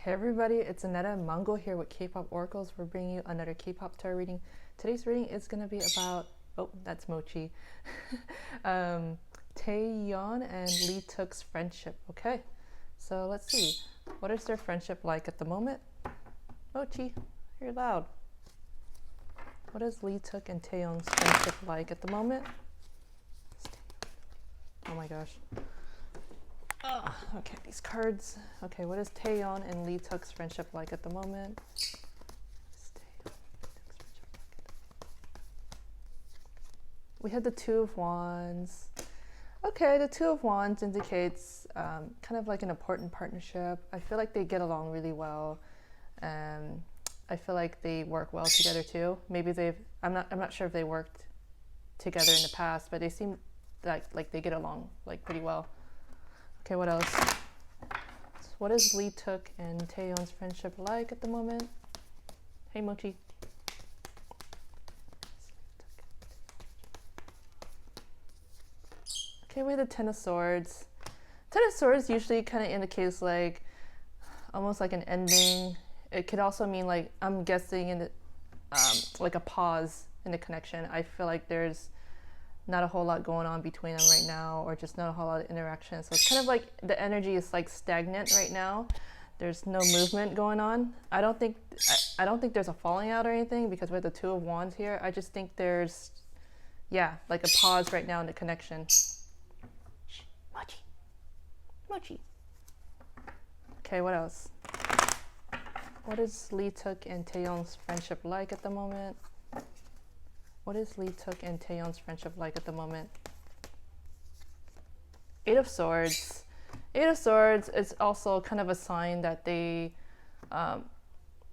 Hey everybody, it's Aneta and Mango here with K-Pop Oracles. We're bringing you another K-Pop tarot reading. Today's reading is going to be about, oh, that's Mochi, Taeyeon and Leeteuk's friendship. Okay, so let's see. What is their friendship like at the moment? Mochi, you're loud. What is Leeteuk and Taeyeon's friendship like at the moment? Oh my gosh. Okay, these cards. Okay, what is Taeyeon and Leeteuk's friendship like at the moment? We had the Two of Wands. Okay, the Two of Wands indicates kind of like an important partnership. I feel like they get along really well. I feel like they work well together too. Maybe I'm not sure if they worked together in the past, but they seem like they get along like pretty well. Okay, what else? What is Leeteuk and Taeyeon's friendship like at the moment? Hey, Mochi. Okay, we have the Ten of Swords. Ten of Swords usually kind of indicates like almost like an ending. It could also mean like, I'm guessing in the, like a pause in the connection. I feel like there's not a whole lot going on between them right now, or just not a whole lot of interaction. So it's kind of like the energy is like stagnant right now. There's no movement going on. I don't think there's a falling out or anything, because we have the Two of Wands here. I just think there's, yeah, like a pause right now in the connection. Shh, Mochi. Mochi. Okay, what else? What is Leeteuk and Taeyeon's friendship like at the moment? What is Leeteuk and Taeyeon's friendship like at the moment? Eight of Swords. Eight of Swords is also kind of a sign that they,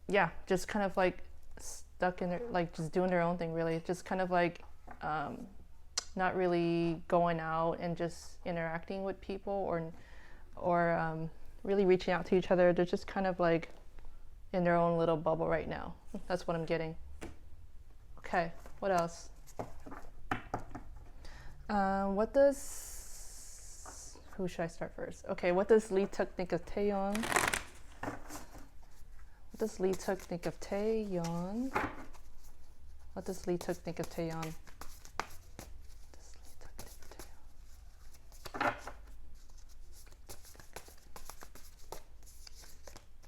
yeah, just kind of like stuck in their, like just doing their own thing really. Just kind of like not really going out and just interacting with people, or really reaching out to each other. They're just kind of like in their own little bubble right now. That's what I'm getting. Okay. What else? Who should I start first? Okay, what does Leeteuk think of Taeyeon? What does Leeteuk think of Taeyeon? What does Leeteuk think of Taeyeon?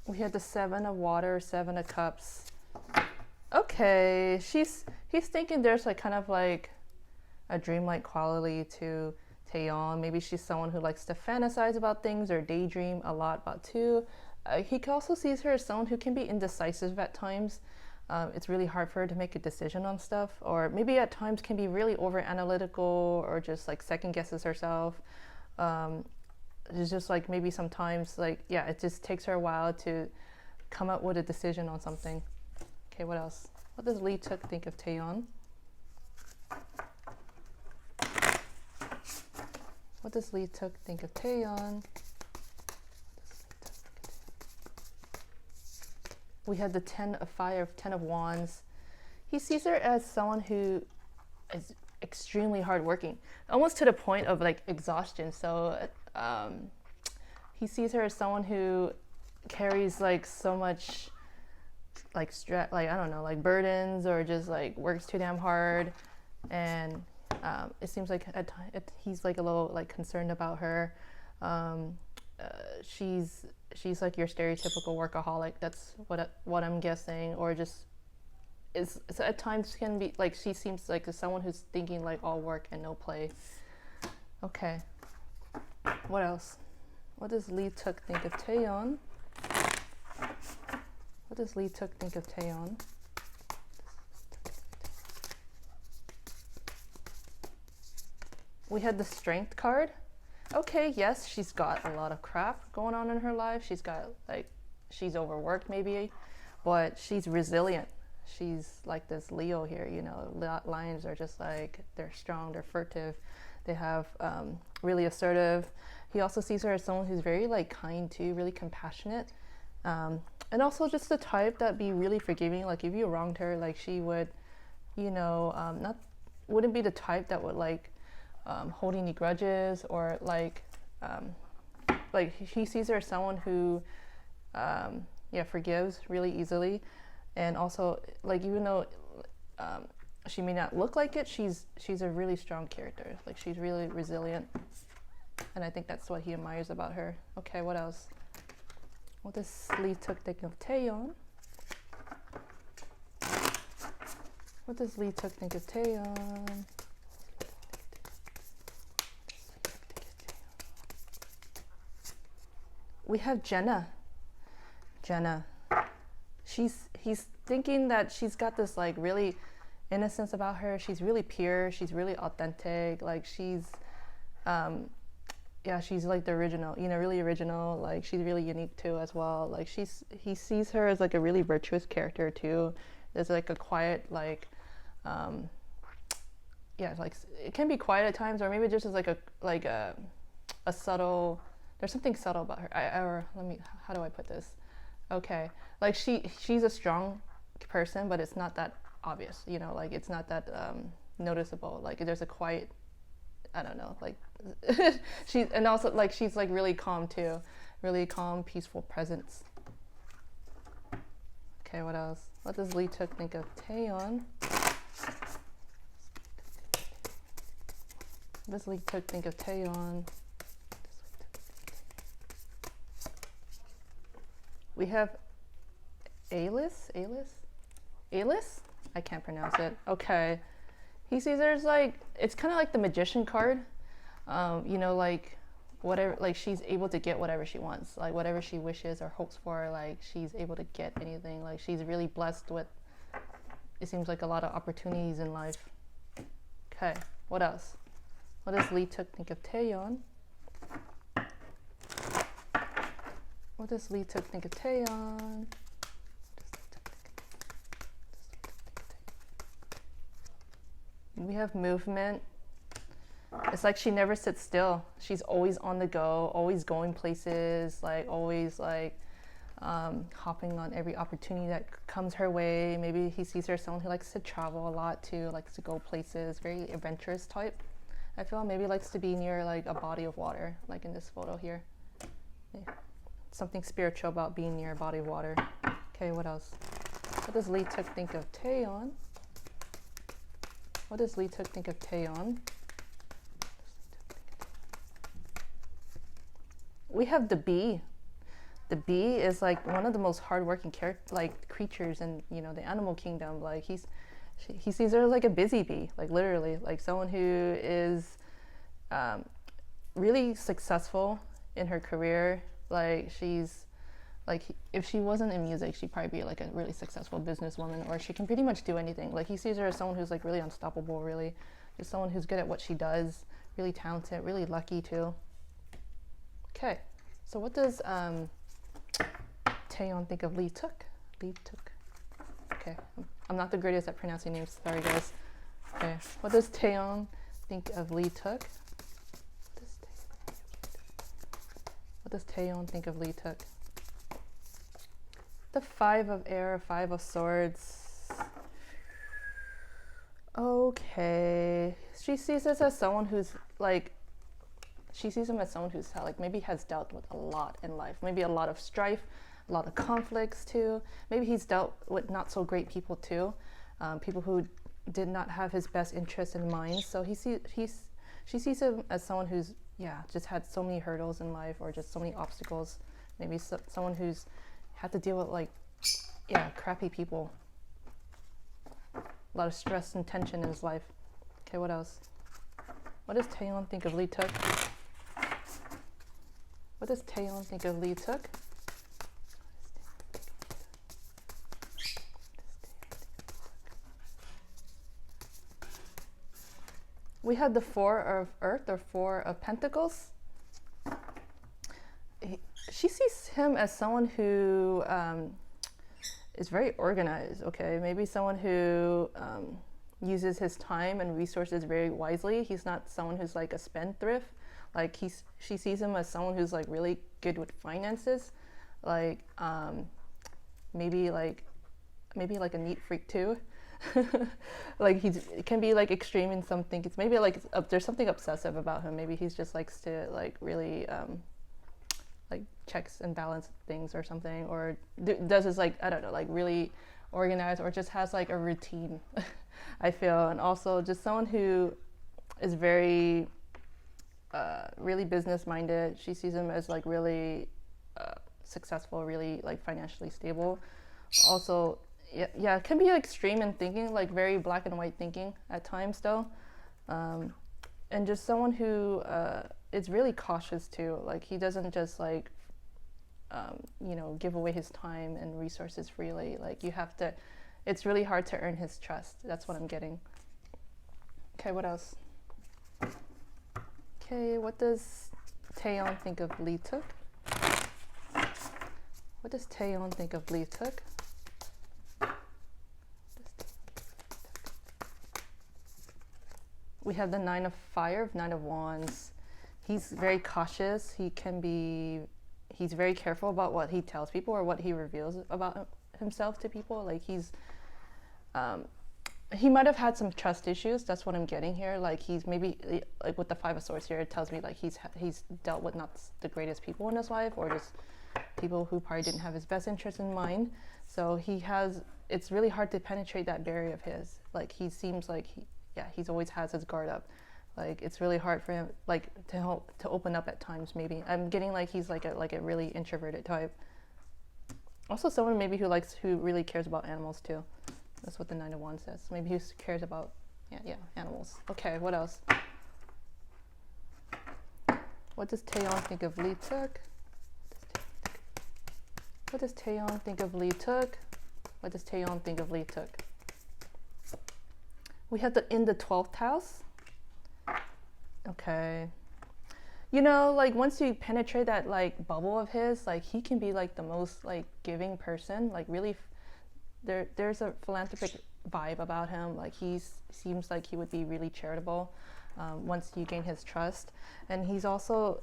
We had the Seven of Water, Seven of Cups. Okay, he's thinking there's like kind of like a dreamlike quality to Taeyeon. Maybe she's someone who likes to fantasize about things or daydream a lot about too. He also sees her as someone who can be indecisive at times. It's really hard for her to make a decision on stuff, or maybe at times can be really over analytical, or just like second guesses herself. It's just like maybe sometimes like, yeah, it just takes her a while to come up with a decision on something. Okay, what else? What does Leeteuk think of Taeyeon? What does Leeteuk think of Taeyeon? We had the Ten of Fire, Ten of Wands. He sees her as someone who is extremely hardworking, almost to the point of like exhaustion. So he sees her as someone who carries like so much like stress, like I don't know, like burdens, or just like works too damn hard, and it seems like he's like a little like concerned about her. She's like your stereotypical workaholic. That's what I'm guessing, or just is at times can be like, she seems like someone who's thinking like all work and no play. Okay, what else? What does Leeteuk think of Taeyeon? What does Leeteuk think of Taeyeon? We had the Strength card. Okay, yes, she's got a lot of crap going on in her life. She's got like, she's overworked maybe, but she's resilient. She's like this Leo here, you know. Lions are just like, they're strong, they're furtive, they have really assertive. He also sees her as someone who's very like kind too, really compassionate. And also just the type that be really forgiving. Like if you wronged her, like she would, you know, wouldn't be the type that would like hold any grudges, or like he sees her as someone who yeah, forgives really easily, and also like even though she may not look like it, she's a really strong character. Like she's really resilient, and I think that's what he admires about her. Okay, what else? What does Leeteuk think of Taeyeon? What does Leeteuk think of Taeyeon? We have Jenna. He's thinking that she's got this like really innocence about her. She's really pure. She's really authentic. Like she's, yeah, she's like the original. You know, really original. Like she's really unique too as well. Like he sees her as like a really virtuous character too. There's like a quiet like, yeah, like it can be quiet at times, or maybe just as like a subtle. There's something subtle about her. Or let me. How do I put this? Okay, like she's a strong person, but it's not that obvious. You know, like it's not that noticeable. Like there's a quiet. I don't know. Like and also like she's like really calm too, really calm, peaceful presence. Okay, what else? What does Leeteuk think of Taeyeon? What does Leeteuk think of Taeyeon? We have Alice? I can't pronounce it. Okay. He sees there's like, it's kind of like the magician card. You know, like whatever, like she's able to get whatever she wants, like whatever she wishes or hopes for, like she's able to get anything. Like she's really blessed with, it seems like a lot of opportunities in life. Okay, what else? What does Leeteuk think of Taeyeon? What does Leeteuk think of Taeyeon? We have movement. It's like she never sits still. She's always on the go, always going places, like always like hopping on every opportunity that comes her way. Maybe he sees her as someone who likes to travel a lot too, likes to go places, very adventurous type. I feel maybe likes to be near like a body of water, like in this photo here. Yeah. Something spiritual about being near a body of water. Okay, what else? What does Leeteuk think of Taeyeon? What does Leeteuk think of Taeyeon? We have the bee. The bee is like one of the most hardworking creatures in, you know, the animal kingdom. Like he sees her like a busy bee, like literally, like someone who is really successful in her career. Like she's like, if she wasn't in music, she'd probably be like a really successful businesswoman, or she can pretty much do anything. Like he sees her as someone who's like really unstoppable, really. Just someone who's good at what she does, really talented, really lucky too. Okay, so what does Taeyeon think of Leeteuk? Okay, I'm not the greatest at pronouncing names, sorry guys. Okay, what does Taeyeon think of Leeteuk? What does Taeyeon think of Leeteuk? The 5 of Air, 5 of Swords. Okay, she sees this as someone who's like, she sees him as someone who's like maybe has dealt with a lot in life, maybe a lot of strife, a lot of conflicts too. Maybe he's dealt with not so great people too, people who did not have his best interest in mind. So she sees him as someone who's just had so many hurdles in life, or just so many obstacles. Maybe someone who's had to deal with like crappy people, a lot of stress and tension in his life. Okay, what else? What does Taeyeon think of Leeteuk? What does Taeyeon think of Leeteuk? We have the 4 of Earth, or 4 of Pentacles. She sees him as someone who is very organized, okay? Maybe someone who uses his time and resources very wisely. He's not someone who's like a spendthrift. Like she sees him as someone who's like really good with finances. Like maybe like a neat freak too. Like it can be like extreme in something. It's maybe like there's something obsessive about him. Maybe he's just likes to like really like checks and balance things or something, or does his like, I don't know, like really organized, or just has like a routine. I feel. And also just someone who is very really business minded. She sees him as like really successful, really like financially stable. Also, yeah, it can be extreme in thinking, like very black and white thinking at times though. And just someone who is really cautious too. Like he doesn't just like you know, give away his time and resources freely. Like you have to, it's really hard to earn his trust. That's what I'm getting. Okay, what else? Okay, what does Taeyeon think of Leeteuk? What does Taeyeon think of Leeteuk? We have the Nine of Fire, Nine of Wands. He's very cautious. He's very careful about what he tells people or what he reveals about himself to people. Like he might have had some trust issues. That's what I'm getting here. Like he's maybe like with the Five of Swords here, it tells me like he's dealt with not the greatest people in his life, or just people who probably didn't have his best interest in mind. So it's really hard to penetrate that barrier of his. Like he seems like he's always has his guard up. Like it's really hard for him like to open up at times. Maybe I'm getting like he's like a really introverted type. Also someone maybe who really cares about animals too. That's what the Nine of Wands says. Maybe he cares about animals. Okay, what else? What does Taeyeon think of Leeteuk? What does Taeyeon think of Leeteuk? What does Taeyeon think of Leeteuk? We have in the 12th house. Okay. You know, like once you penetrate that like bubble of his, like he can be like the most like giving person. Like really, there's a philanthropic vibe about him. Like seems like he would be really charitable once you gain his trust. And he's also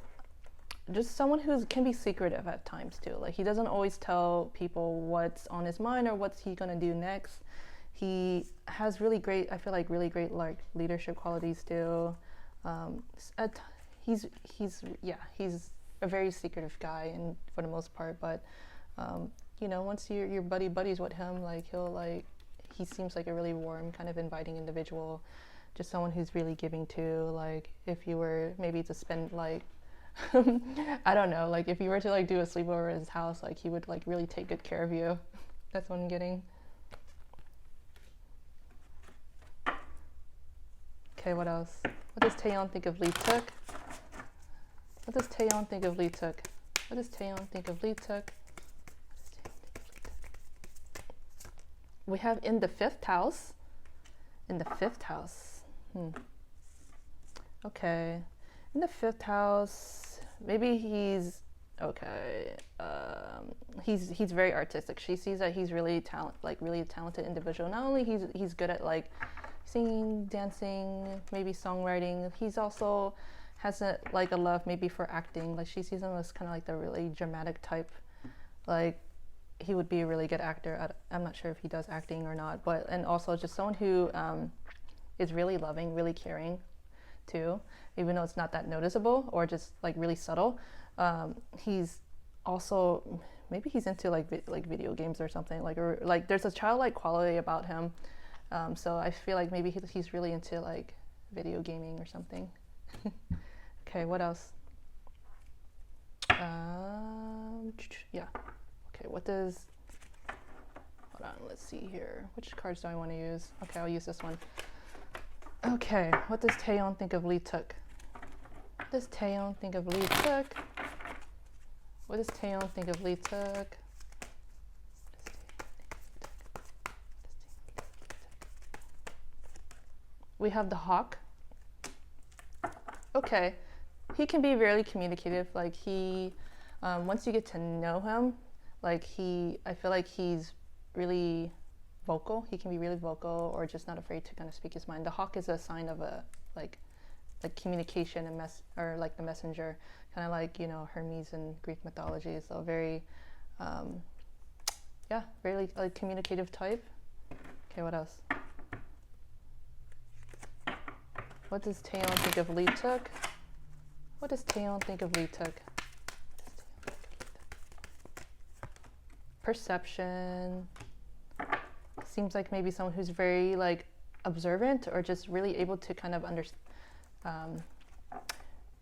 just someone who can be secretive at times too. Like he doesn't always tell people what's on his mind or what's he gonna do next. He has really great, I feel like really great like leadership qualities too. He's a very secretive guy, and for the most part. But you know, once you're buddies with him, like he seems like a really warm, kind of inviting individual. Just someone who's really giving too. Like if you were maybe to spend like I don't know, like if you were to like do a sleepover at his house, like he would like really take good care of you. That's what I'm getting. Okay, what else? What does Taeyeon think of Leeteuk? What does Taeyeon think of Leeteuk? What does Taeyeon think of Leeteuk? We have in the 5th house. In the 5th house. Okay. In the 5th house, maybe he's okay. He's very artistic. She sees that he's really really talented individual. Not only he's good at like singing, dancing, maybe songwriting. He's also has a love maybe for acting. Like she sees him as kind of like the really dramatic type. Like he would be a really good actor. I'm not sure if he does acting or not, but and also just someone who is really loving, really caring too, even though it's not that noticeable or just like really subtle. He's also maybe he's into like video games or something, or there's a childlike quality about him. So I feel like maybe he's really into like video gaming or something. Okay, what else? Yeah. Okay, what does... Hold on, let's see here. Which cards do I want to use? Okay, I'll use this one. Okay, what does Taeyeon think of Leeteuk? What does Taeyeon think of Leeteuk? What does Taeyeon think of Leeteuk? We have the Hawk. Okay, he can be really communicative. Like he, once you get to know him, like I feel like he's really vocal. He can be really vocal, or just not afraid to kind of speak his mind. The Hawk is a sign of a like communication and or like the messenger, kind of like, you know, Hermes in Greek mythology. So very, very like communicative type. Okay, what else? What does Taeyeon think of Leeteuk? What does Taeyeon think of Leeteuk? perception. Seems like maybe someone who's very like observant or just really able to kind of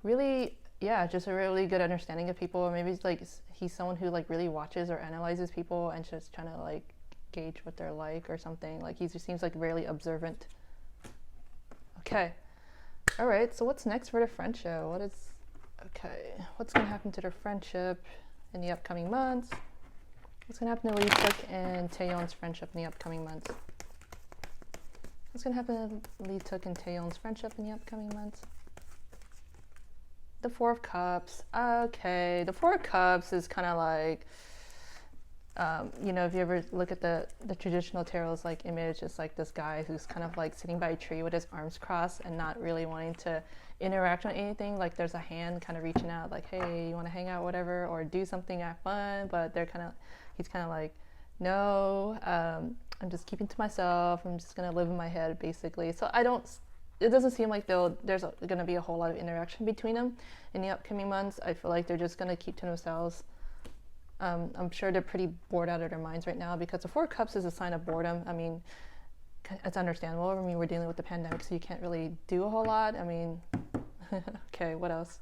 really, yeah, just a really good understanding of people. Or maybe it's like he's someone who like really watches or analyzes people and just trying to like gauge what they're like or something. Like he just seems like really observant. Okay. All right. So what's next for the friendship? What's going to happen to their friendship in the upcoming months? What's going to happen to Leeteuk and Taeyeon's friendship in the upcoming months? What's going to happen to Leeteuk and Taeyeon's friendship in the upcoming months? The Four of Cups. Okay, the Four of Cups is kind of like, you know, if you ever look at the traditional tarot's like image, it's like this guy who's kind of like sitting by a tree with his arms crossed and not really wanting to interact on anything. Like there's a hand kind of reaching out, like, hey, you want to hang out, whatever, or do something, have fun. But he's kind of like, no, I'm just keeping to myself. I'm just gonna live in my head, basically. So it doesn't seem like there's going to be a whole lot of interaction between them in the upcoming months. I feel like they're just going to keep to themselves. I'm sure they're pretty bored out of their minds right now because the Four of Cups is a sign of boredom. I mean, it's understandable. I mean, we're dealing with the pandemic, so you can't really do a whole lot. I mean, okay, what else?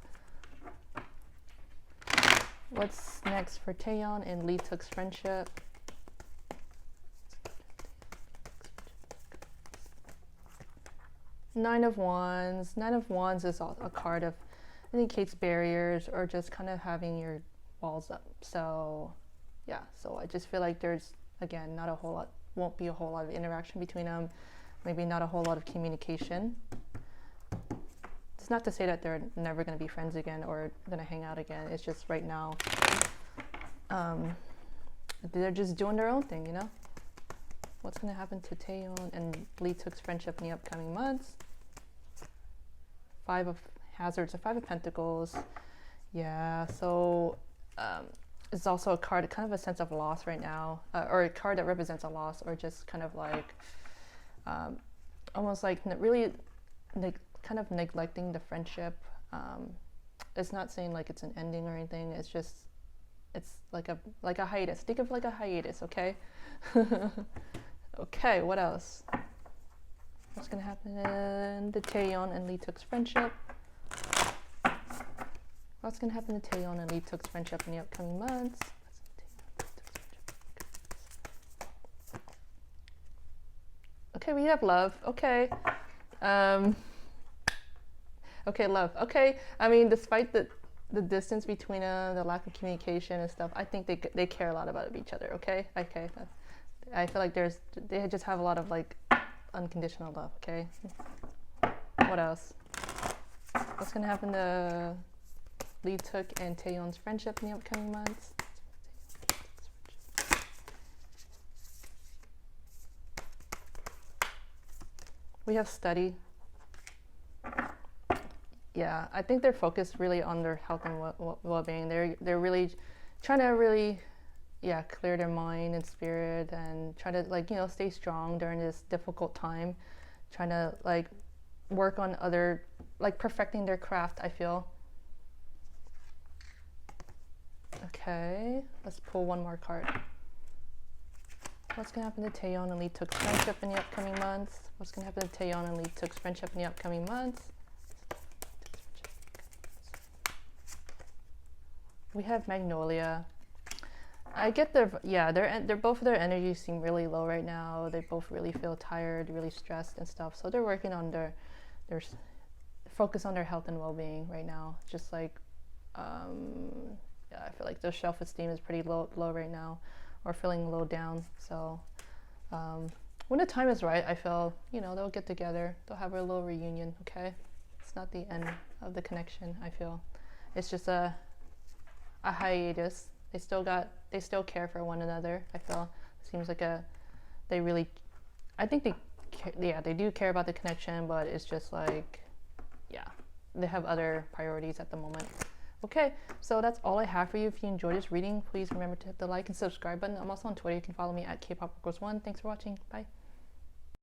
What's next for Taeyeon and Leeteuk's friendship? Nine of Wands. Nine of Wands is a card of indicates barriers or just kind of having your walls up. So yeah, so I just feel like there's, again, not a whole lot, won't be a whole lot of interaction between them. Maybe not a whole lot of communication. It's not to say that they're never going to be friends again or going to hang out again. It's just right now, they're just doing their own thing, you know? What's going to happen to Taeyeon and Leeteuk's friendship in the upcoming months? Five of Hazards, a Five of Pentacles. Yeah, so it's also a card, kind of a sense of loss right now, or a card that represents a loss, or just kind of like, almost like really kind of neglecting the friendship. It's not saying like it's an ending or anything. It's just, it's like a hiatus. Think of like a hiatus, okay? Okay, what else? What's gonna happen in the Taeyeon and Leeteuk's friendship? What's gonna happen to Taeyeon and Leeteuk's friendship in the upcoming months? Okay, we have love. Okay. Okay, love. Okay. I mean, despite the distance between them, the lack of communication and stuff, I think they care a lot about each other. Okay. Okay. I feel like they just have a lot of like unconditional love. Okay. What else? What's gonna happen to Leeteuk and Taeyeon's friendship in the upcoming months? We have study. Yeah, I think they're focused really on their health and well-being. They're really trying to clear their mind and spirit and try to like, you know, stay strong during this difficult time. Trying to like work on perfecting their craft, I feel. Okay, let's pull one more card. What's gonna happen to Taeyeon and Leeteuk's friendship in the upcoming months? What's gonna happen to Taeyeon and Leeteuk's friendship in the upcoming months? We have Magnolia. I get they're both of their energies seem really low right now. They both really feel tired, really stressed and stuff. So they're working on their focus on their health and well-being right now. Just like I feel like their self-esteem is pretty low right now, or feeling low down. So when the time is right, I feel, you know, they'll get together. They'll have a little reunion. Okay, it's not the end of the connection. I feel it's just a hiatus. They still care for one another. I feel it seems like I think they do care about the connection, but it's just like, yeah, they have other priorities at the moment. Okay, so that's all I have for you. If you enjoyed this reading, please remember to hit the like and subscribe button. I'm also on Twitter. You can follow me at Kpop1. Thanks for watching. Bye.